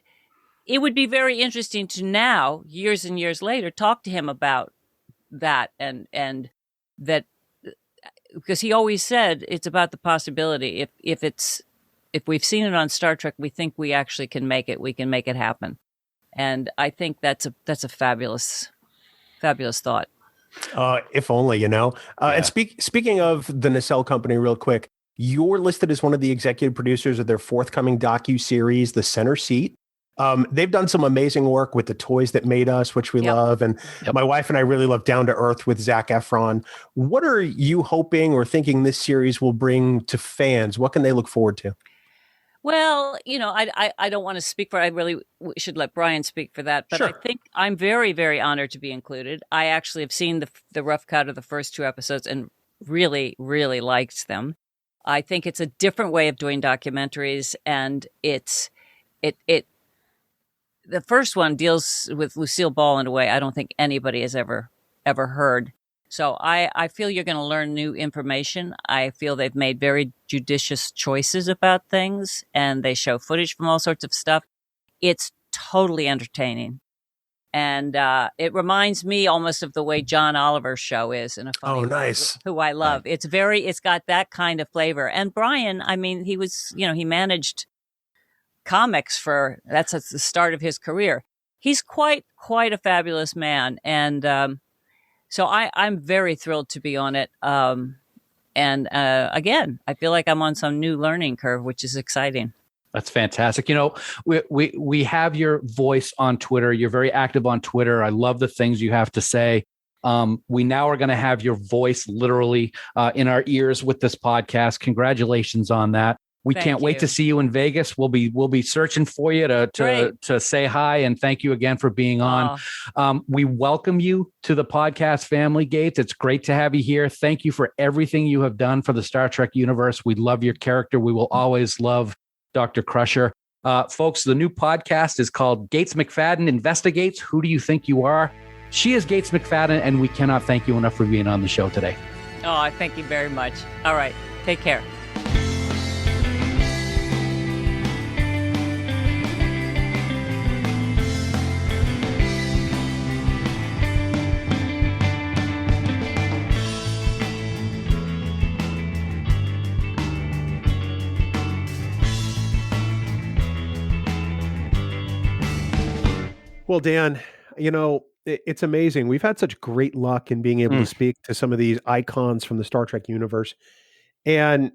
it would be very interesting to now, years and years later, talk to him about that, and that, because he always said it's about the possibility. If we've seen it on Star Trek, we think we actually can make it. We can make it happen. And I think that's a fabulous thought. If only, And speaking of the Nacelle Company, real quick, you're listed as one of the executive producers of their forthcoming docu-series, The Center Seat. They've done some amazing work with the toys that made us, which we love. And my wife and I really love Down to Earth with Zac Efron. What are you hoping or thinking this series will bring to fans? What can they look forward to? Well, I don't want to speak for, I really should let Brian speak for that, but Sure. I think I'm very, very honored to be included. I actually have seen the rough cut of the first 2 episodes and really, really liked them. I think it's a different way of doing documentaries, and the first one deals with Lucille Ball in a way I don't think anybody has ever heard. So I feel you're going to learn new information. I feel they've made very judicious choices about things, and they show footage from all sorts of stuff. It's totally entertaining. And it reminds me almost of the way John Oliver's show is in a funny way, nice. who I love. Right. It's got that kind of flavor. And Brian, I mean, he was, he managed comics that's at the start of his career. He's quite a fabulous man. And so I'm very thrilled to be on it. And again, I feel like I'm on some new learning curve, which is exciting. That's fantastic. We have your voice on Twitter. You're very active on Twitter. I love the things you have to say. We now are going to have your voice literally in our ears with this podcast. Congratulations on that. We can't wait to see you in Vegas. We'll be searching for you to say hi, and thank you again for being on. We welcome you to the podcast family, Gates. It's great to have you here. Thank you for everything you have done for the Star Trek universe. We love your character. We will always love Dr. Crusher. Folks, the new podcast is called Gates McFadden InvestiGates. Who do you think you are? She is Gates McFadden, and we cannot thank you enough for being on the show today. Oh, I thank you very much. All right. Take care. Well, Dan, it's amazing. We've had such great luck in being able to speak to some of these icons from the Star Trek universe. And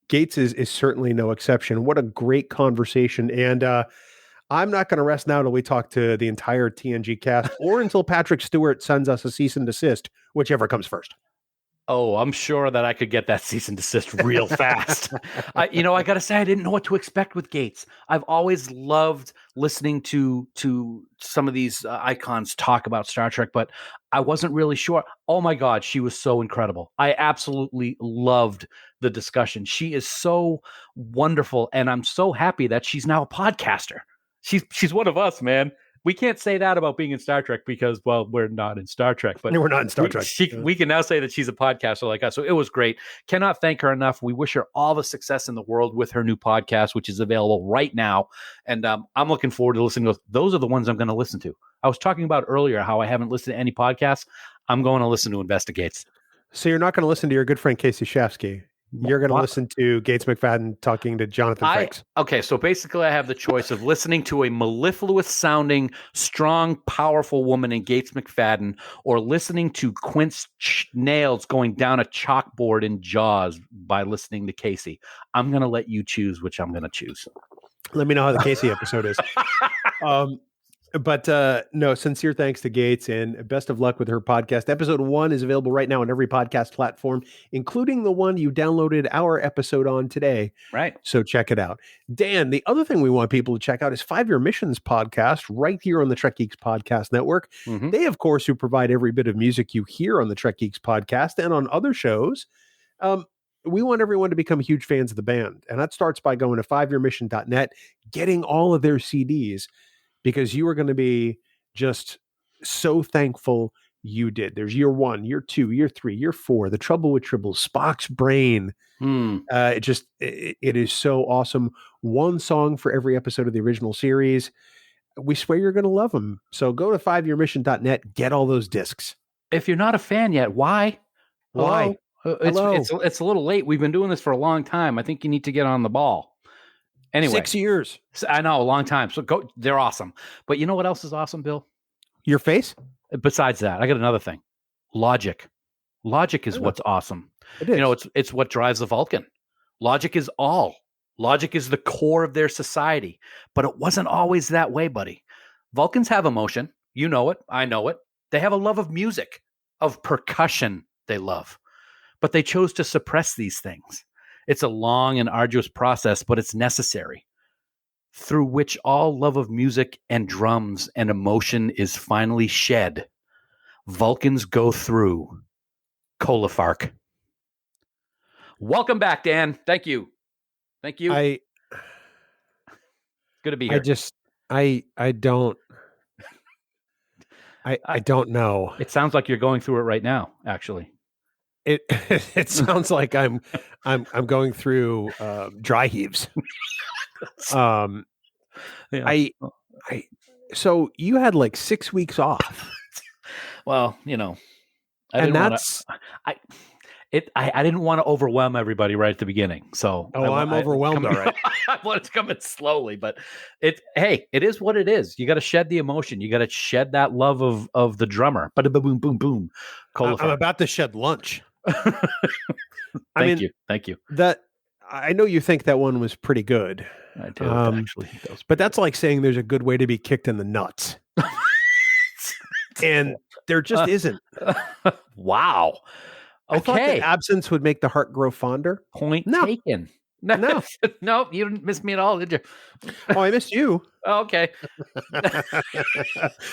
Gates is certainly no exception. What a great conversation. And I'm not going to rest now till we talk to the entire TNG cast or until Patrick Stewart sends us a cease and desist, whichever comes first. Oh, I'm sure that I could get that cease and desist real fast. I got to say, I didn't know what to expect with Gates. I've always loved listening to some of these icons talk about Star Trek, but I wasn't really sure. Oh my God, she was so incredible. I absolutely loved the discussion. She is so wonderful, and I'm so happy that she's now a podcaster. She's one of us, man. We can't say that about being in Star Trek because, well, we're not in Star Trek. But we're not in Star Trek. We can now say that she's a podcaster like us. So it was great. Cannot thank her enough. We wish her all the success in the world with her new podcast, which is available right now. And I'm looking forward to listening to those. Those are the ones I'm going to listen to. I was talking about earlier how I haven't listened to any podcasts. I'm going to listen to InvestiGates. So you're not going to listen to your good friend Casey Shafsky. You're going to listen to Gates McFadden talking to Jonathan Frakes. Okay, so basically I have the choice of listening to a mellifluous-sounding, strong, powerful woman in Gates McFadden or listening to Quint's nails going down a chalkboard in Jaws by listening to Casey. I'm going to let you choose which I'm going to choose. Let me know how the Casey episode is. But no, sincere thanks to Gates and best of luck with her podcast. Episode 1 is available right now on every podcast platform, including the one you downloaded our episode on today. Right. So check it out. Dan, the other thing we want people to check out is 5-Year Missions podcast right here on the Trek Geeks Podcast Network. Mm-hmm. They, of course, who provide every bit of music you hear on the Trek Geeks Podcast and on other shows. We want everyone to become huge fans of the band. And that starts by going to 5yearmission.net, getting all of their CDs, because you are going to be just so thankful you did. There's year 1, year 2, year 3, year 4, The Trouble with Tribbles, Spock's Brain. It is so awesome. One song for every episode of the original series. We swear you're going to love them. So go to 5yearmission.net, get all those discs. If you're not a fan yet, why? Why? It's a little late. We've been doing this for a long time. I think you need to get on the ball. Anyway, 6 years. I know, a long time. So go. They're awesome. But you know what else is awesome, Bill? Your face? Besides that, I got another thing. Logic. Logic is what's awesome. It is. It's what drives the Vulcan. Logic is all. Logic is the core of their society, but it wasn't always that way, buddy. Vulcans have emotion. You know it. I know it. They have a love of music, of percussion they love, but they chose to suppress these things. It's a long and arduous process, but it's necessary, through which all love of music and drums and emotion is finally shed. Vulcans go through Colifark. Welcome back, Dan. Thank you. Thank you. Good to be here. I don't know. It sounds like you're going through it right now, actually. It sounds like I'm going through dry heaves. Yeah. So you had like 6 weeks off. Well, I didn't want to overwhelm everybody right at the beginning. So I'm overwhelmed. All right. Well, it's coming slowly, but it is what it is. You got to shed the emotion. You got to shed that love of the drummer. But boom, boom, boom. I'm about to shed lunch. Thank you. I know you think that one was pretty good. I do actually. But that's like saying there's a good way to be kicked in the nuts. And there just isn't. Wow. Okay. I thought that absence would make the heart grow fonder. Point taken. No. No, you didn't miss me at all, did you? Oh, I missed you. Oh, okay.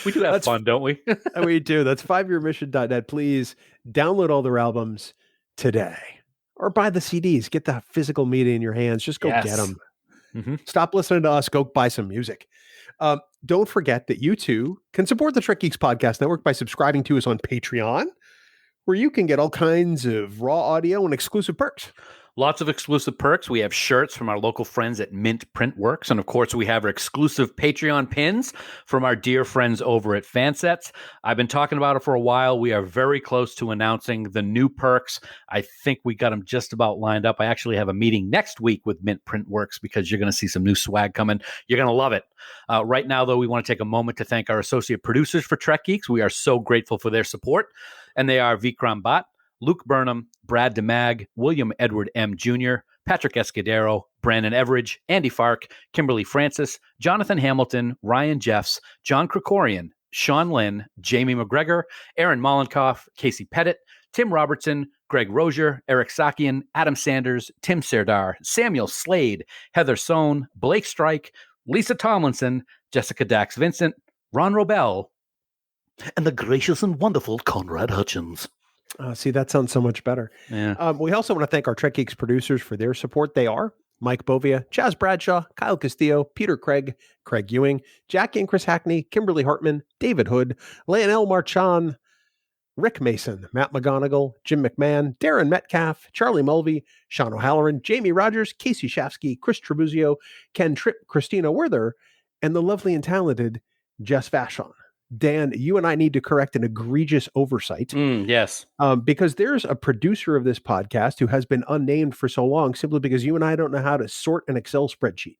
We do have fun, don't we? We do. That's 5yearmission.net. Please download all their albums today or buy the CDs. Get the physical media in your hands. Just go get them. Mm-hmm. Stop listening to us. Go buy some music. Don't forget that you too can support the Trek Geeks Podcast Network by subscribing to us on Patreon, where you can get all kinds of raw audio and exclusive perks. Lots of exclusive perks. We have shirts from our local friends at Mint Printworks. And of course, we have our exclusive Patreon pins from our dear friends over at Fansets. I've been talking about it for a while. We are very close to announcing the new perks. I think we got them just about lined up. I actually have a meeting next week with Mint Printworks because you're going to see some new swag coming. You're going to love it. Right now, though, we want to take a moment to thank our associate producers for Trek Geeks. We are so grateful for their support. And they are Vikram Bhatt, Luke Burnham, Brad DeMag, William Edward M. Jr., Patrick Escudero, Brandon Everidge, Andy Fark, Kimberly Francis, Jonathan Hamilton, Ryan Jeffs, John Krikorian, Sean Lynn, Jamie McGregor, Aaron Mollenkoff, Casey Pettit, Tim Robertson, Greg Rozier, Eric Sakian, Adam Sanders, Tim Serdar, Samuel Slade, Heather Sohn, Blake Strike, Lisa Tomlinson, Jessica Dax Vincent, Ron Robel, and the gracious and wonderful Conrad Hutchins. See, that sounds so much better. Yeah. We also want to thank our Trek Geeks producers for their support. They are Mike Bovia, Chaz Bradshaw, Kyle Castillo, Peter Craig, Craig Ewing, Jackie and Chris Hackney, Kimberly Hartman, David Hood, Leonel Marchand, Rick Mason, Matt McGonigal, Jim McMahon, Darren Metcalf, Charlie Mulvey, Sean O'Halloran, Jamie Rogers, Casey Shafsky, Chris Trebuzio, Ken Tripp, Christina Werther, and the lovely and talented Jess Vashon. Dan, you and I need to correct an egregious oversight. Yes. Because there's a producer of this podcast who has been unnamed for so long simply because you and I don't know how to sort an Excel spreadsheet.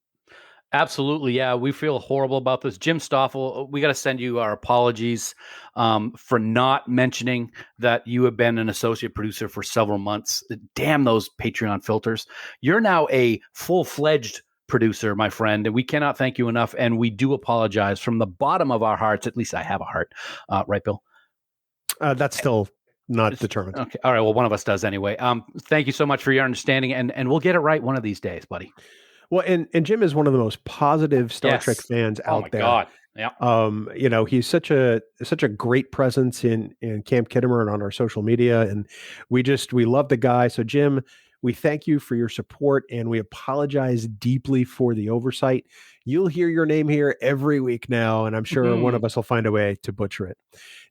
Absolutely. Yeah. We feel horrible about this. Jim Stoffel, we got to send you our apologies for not mentioning that you have been an associate producer for several months. Damn those Patreon filters. You're now a full-fledged producer, my friend, and we cannot thank you enough. And we do apologize from the bottom of our hearts. At least I have a heart. Right, Bill? That's still not determined. Okay. All right. Well, one of us does anyway. Thank you so much for your understanding, and we'll get it right one of these days, buddy. Well, and Jim is one of the most positive Star Trek fans out there. God. Yeah. He's such a great presence in Camp Kittimer and on our social media, and we love the guy. So Jim, we thank you for your support, and we apologize deeply for the oversight. You'll hear your name here every week now, and I'm sure one of us will find a way to butcher it.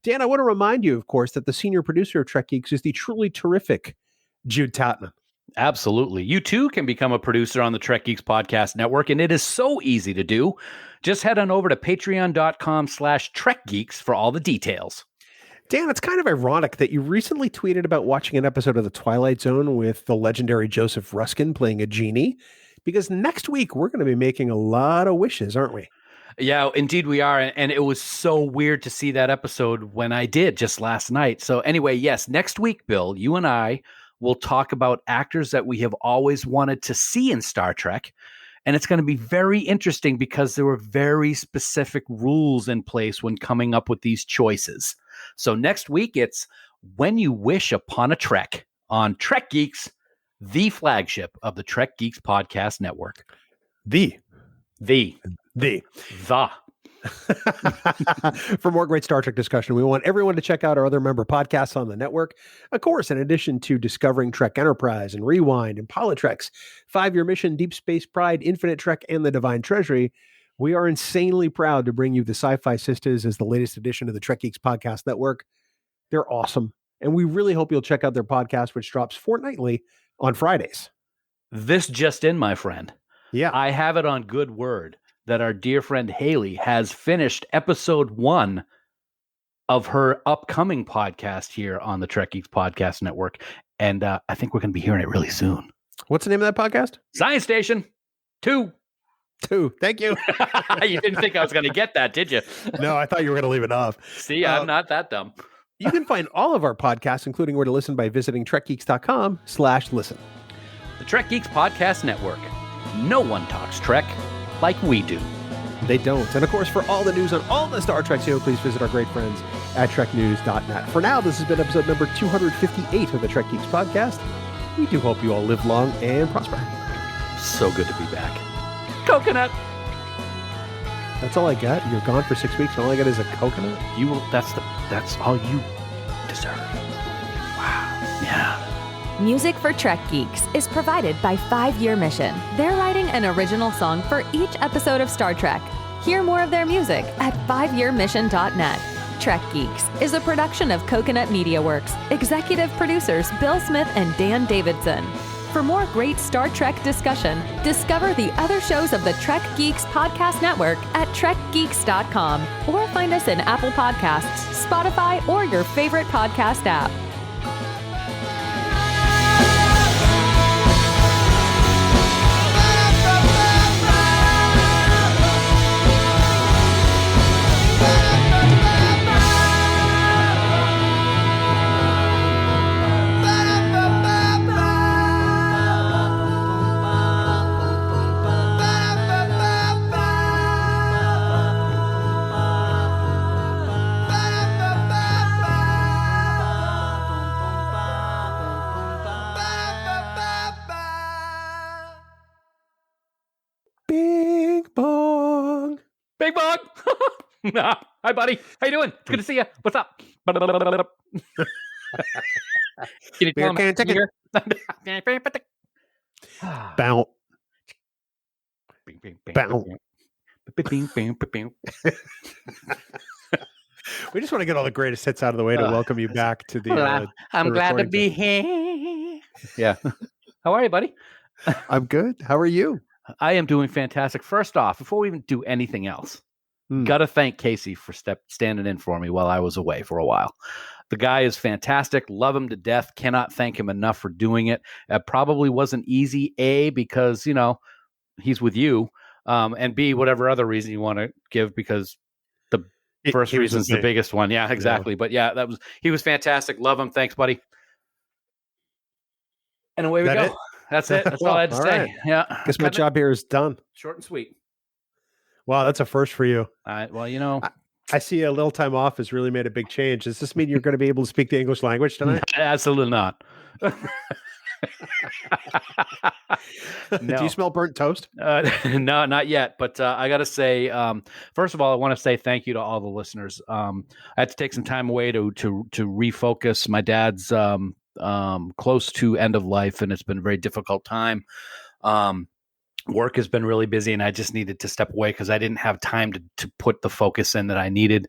Dan, I want to remind you, of course, that the senior producer of Trek Geeks is the truly terrific Jude Tatman. Absolutely. You too can become a producer on the Trek Geeks Podcast Network, and it is so easy to do. Just head on over to patreon.com/TrekGeeks for all the details. Dan, it's kind of ironic that you recently tweeted about watching an episode of The Twilight Zone with the legendary Joseph Ruskin playing a genie, because next week we're going to be making a lot of wishes, aren't we? Yeah, indeed we are. And it was so weird to see that episode when I did just last night. So anyway, yes, next week, Bill, you and I We'll talk about actors that we have always wanted to see in Star Trek. And it's going to be very interesting because there were very specific rules in place when coming up with these choices. So next week, it's When You Wish Upon a Trek on Trek Geeks, the flagship of the Trek Geeks Podcast Network. The. For more great Star Trek discussion, we want everyone to check out our other member podcasts on the network. Of course, in addition to Discovering Trek Enterprise and Rewind and Polititreks, 5-Year Mission, Deep Space Pride, Infinite Trek, and the Divine Treasury, we are insanely proud to bring you the Sci-Fi Sisters as the latest edition of the Trek Geeks Podcast Network. They're awesome, and we really hope you'll check out their podcast, which drops fortnightly on Fridays. This just in, my friend. Yeah. I have it on good word that our dear friend Haley has finished episode 1 of her upcoming podcast here on the Trek Geeks Podcast Network. And I think we're going to be hearing it really soon. What's the name of that podcast? Science Station 2. Thank you. You didn't think I was going to get that, did you? No, I thought you were going to leave it off. See, I'm not that dumb. You can find all of our podcasts, including where to listen, by visiting trekgeeks.com/listen. The Trek Geeks Podcast Network. No one talks Trek like we do. They don't. And of course, for all the news on all the Star Trek show, please visit our great friends at treknews.net. For now, this has been episode number 258 of the Trek Geeks Podcast. We do hope you all live long and prosper. So good to be back. Coconut. That's all I got. You're gone for 6 weeks, and all I got is a coconut? That's all you deserve. Wow. Yeah. Music for Trek Geeks is provided by 5-Year Mission. They're writing an original song for each episode of Star Trek. Hear more of their music at 5yearmission.net. Trek Geeks is a production of Coconut Media Works. Executive producers Bill Smith and Dan Davidson. For more great Star Trek discussion, discover the other shows of the Trek Geeks Podcast Network at trekgeeks.com or find us in Apple Podcasts, Spotify, or your favorite podcast app. Big Bong. Hi, buddy. How you doing? It's good to see you. What's up? Can you tell me here? Bow. Bow. We just want to get all the greatest hits out of the way to welcome you back to the. I'm glad to be here. Yeah. How are you, buddy? I'm good. How are you? I am doing fantastic. First off, before we even do anything else, got to thank Casey for standing in for me while I was away for a while. The guy is fantastic. Love him to death. Cannot thank him enough for doing it. It probably wasn't easy, A, because, he's with you, and B, whatever other reason you want to give, because the first reason is the biggest one. Yeah, exactly. Yeah. But yeah, he was fantastic. Love him. Thanks, buddy. And away we go. That's it. That's all I had to say. Right. Yeah. Guess my job here is done. Short and sweet. Wow, that's a first for you. Well, I see a little time off has really made a big change. Does this mean you're going to be able to speak the English language tonight? Absolutely not. No. Do you smell burnt toast? No, not yet. But I got to say, first of all, I want to say thank you to all the listeners. I had to take some time away to refocus. My dad's close to end of life, and it's been a very difficult time. Work has been really busy, and I just needed to step away because I didn't have time to put the focus in that I needed.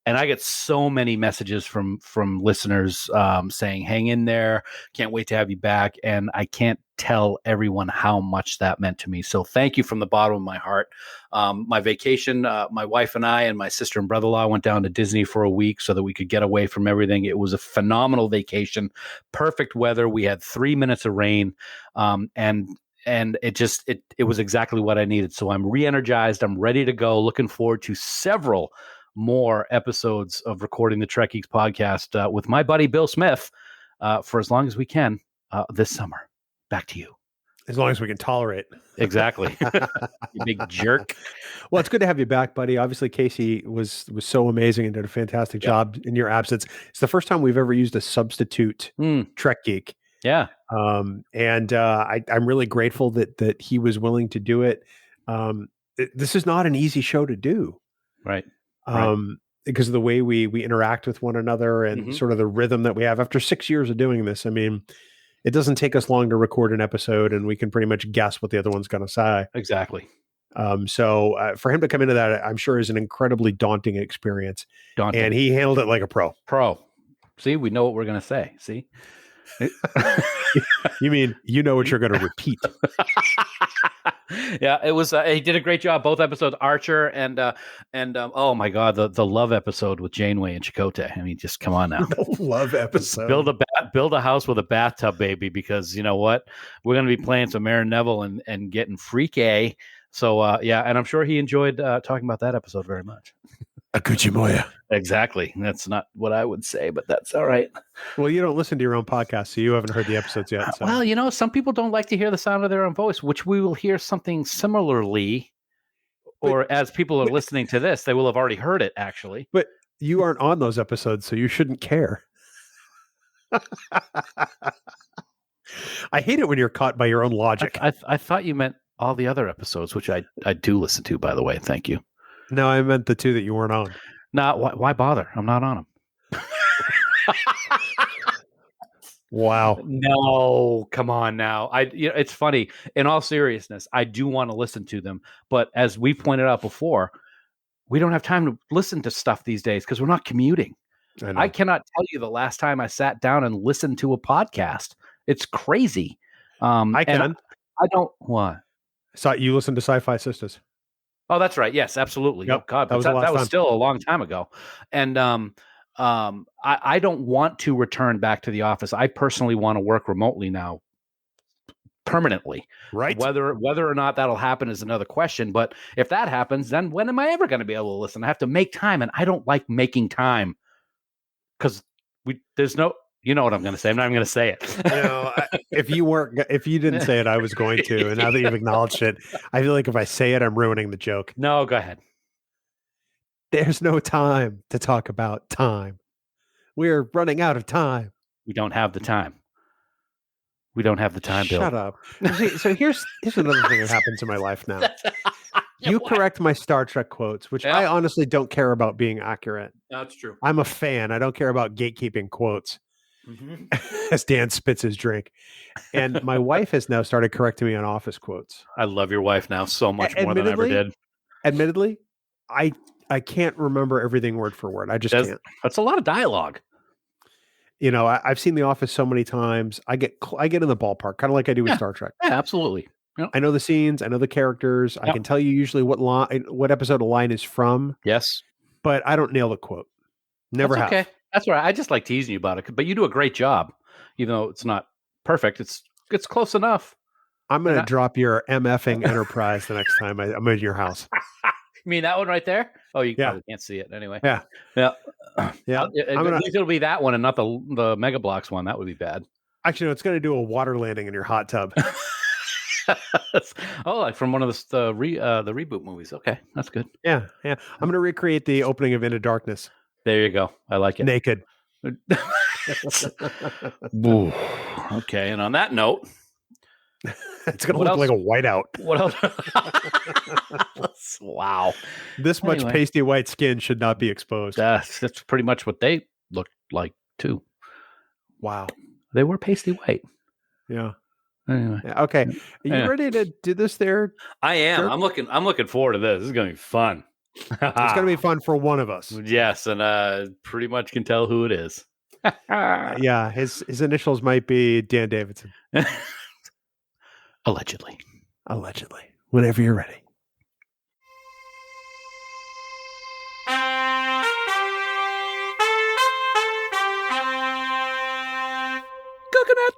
And I get so many messages from listeners saying, hang in there, can't wait to have you back. And I can't tell everyone how much that meant to me. So thank you from the bottom of my heart. My vacation, my wife and I and my sister and brother-in-law went down to Disney for a week so that we could get away from everything. It was a phenomenal vacation, perfect weather. We had 3 minutes of rain, and it was exactly what I needed. So I'm re-energized. I'm ready to go. Looking forward to several more episodes of recording the Trek Geeks podcast with my buddy Bill Smith for as long as we can. this summer. Back to you. As long as we can tolerate. Exactly. You big jerk. Well, it's good to have you back, buddy. Obviously, Casey was so amazing and did a fantastic job in your absence. It's the first time we've ever used a substitute Trek geek. Yeah. I'm really grateful that he was willing to do it. This is not an easy show to do. Right. Because of the way we interact with one another and sort of the rhythm that we have after 6 years of doing this. I mean, it doesn't take us long to record an episode and we can pretty much guess what the other one's going to say. Exactly. So for him to come into that, I'm sure is an incredibly daunting experience. And he handled it like a pro. See, we know what we're going to say. See? You mean, you know what you're going to repeat. Yeah, it was. He did a great job. Both episodes, Archer and oh my God, the love episode with Janeway and Chakotay. I mean, just come on now. The love episode. Build a house with a bathtub, baby, because you know what? We're going to be playing some Aaron Neville and getting freaky. So yeah, and I'm sure he enjoyed talking about that episode very much. Akuchimoya. Exactly. That's not what I would say, but that's all right. Well, you don't listen to your own podcast, so you haven't heard the episodes yet. So. Well, you know, some people don't like to hear the sound of their own voice, which we will hear something similarly. Or as people are listening to this, they will have already heard it, actually. But you aren't on those episodes, so you shouldn't care. I hate it when you're caught by your own logic. I thought you meant all the other episodes, which I do listen to, by the way. Thank you. No, I meant the two that you weren't on. No, why bother? I'm not on them. Wow. No, come on now. It's funny. In all seriousness, I do want to listen to them, but as we pointed out before, we don't have time to listen to stuff these days because we're not commuting. I cannot tell you the last time I sat down and listened to a podcast. It's crazy. I can. I don't. What? So you listened to Sci-Fi Sisters. Oh, that's right. Yes, absolutely. Yep. Oh, God, that was still a long time ago. And I don't want to return back to the office. I personally want to work remotely now, permanently. Right. Whether or not that'll happen is another question. But if that happens, then when am I ever going to be able to listen? I have to make time, and I don't like making time because there's no. You know what I'm going to say. I'm not even going to say it. If you didn't say it, I was going to. And now that you've acknowledged it, I feel like if I say it, I'm ruining the joke. No, go ahead. There's no time to talk about time. We're running out of time. We don't have the time. We don't have the time, Bill. Shut up. So here's another thing that happens in my life now. You correct my Star Trek quotes, which I honestly don't care about being accurate. That's true. I'm a fan. I don't care about gatekeeping quotes. Mm-hmm. As Dan spits his drink. And my wife has now started correcting me on office quotes. I love your wife now so much more than I ever did. Admittedly, I can't remember everything word for word. I just can't. That's a lot of dialogue. You know, I've seen The Office so many times. I get in the ballpark, kind of like I do with Star Trek. Yeah, absolutely. Yep. I know the scenes. I know the characters. Yep. I can tell you usually what episode a line is from. Yes. But I don't nail the quote. Never have. Okay. That's right. I just like teasing you about it, but you do a great job. Even though it's not perfect, it's close enough. I'm going to drop your MFing Enterprise the next time I'm in your house. You mean that one right there? Oh, you probably can't see it anyway. Yeah. At least it'll be that one and not the Mega Bloks one. That would be bad. Actually, no, it's going to do a water landing in your hot tub. Like from one of the reboot movies. Okay, that's good. Yeah. I'm going to recreate the opening of Into Darkness. There you go. I like it. Naked. Okay, and on that note, it's going to look like a whiteout. What else? Wow. This much pasty white skin should not be exposed. That's pretty much what they looked like too. Wow. They were pasty white. Yeah. Anyway. Okay. Are you ready to do this there? I am. Sure? I'm looking forward to this. This is going to be fun. It's going to be fun for one of us. Yes, and pretty much can tell who it is. Yeah, his initials might be Dan Davidson. Allegedly. Whenever you're ready. Coconut.